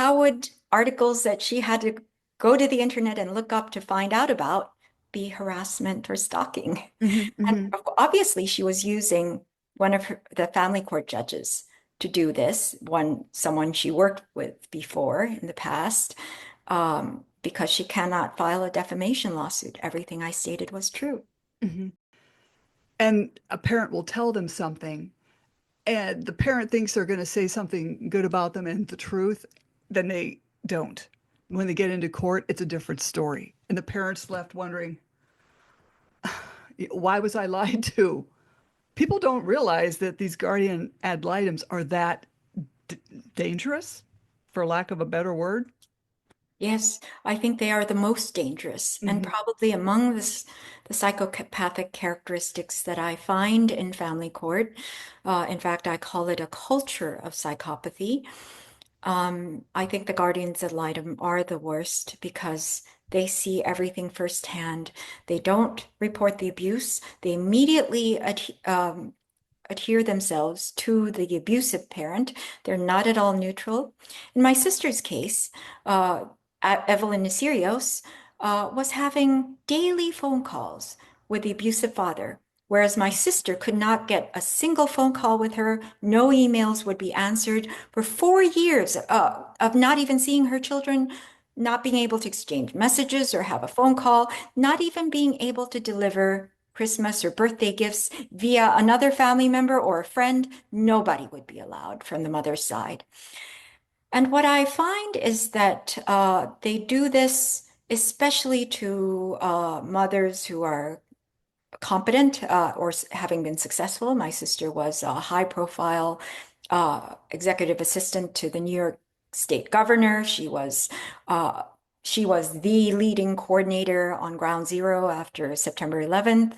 how would articles that she had to go to the internet and look up to find out about be harassment or stalking? Hmm. And Hmm. obviously, she was using the family court judges to do this, someone she worked with before in the past, because she cannot file a defamation lawsuit. Everything I stated was true. Hmm. And a parent will tell them something, and the parent thinks they're going to say something good about them and the truth, then they don't. When they get into court, it's a different story. And the parent's left wondering, why was I lied to? People don't realize that these guardian ad litems are that d dangerous, for lack of a better word. Yes, I think they are the most dangerous and Hmm. probably among the psychopathic characteristics that I find in family court. In fact, I call it a culture of psychopathy. I think the guardians ad litem are the worst because they see everything firsthand. They don't report the abuse. They immediately adhere themselves to the abusive parent. They're not at all neutral. In my sister's case, uh, Evelyn Nasirios was having daily phone calls with the abusive father, whereas my sister could not get a single phone call with her. No emails would be answered for 4 years of not even seeing her children, not being able to exchange messages or have a phone call, not even being able to deliver Christmas or birthday gifts via another family member or a friend. Nobody would be allowed from the mother's side. And what I find is that they do this especially to mothers who are competent or having been successful. My sister was a high profile executive assistant to the New York State governor. Uh, she was the leading coordinator on Ground Zero after September 11th,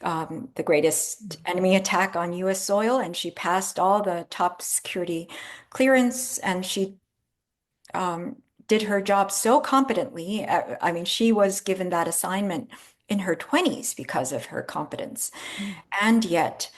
the greatest enemy attack on US soil, and she passed all the top security clearance, and she um, did her job so competently. I mean, she was given that assignment in her 20s because of her competence. And yet,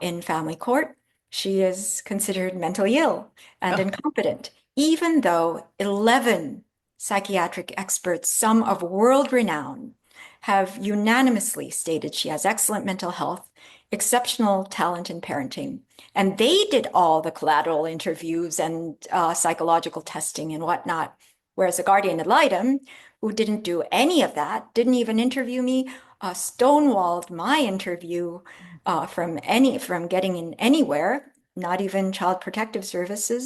in family court, she is considered mentally ill and Oh. incompetent, even though 11 psychiatric experts, some of world renown, have unanimously stated she has excellent mental health, exceptional talent in parenting. And they did all the collateral interviews and psychological testing and whatnot. Whereas the guardian ad litem, who didn't do any of that, didn't even interview me, stonewalled my interview from getting in anywhere, not even Child Protective Services.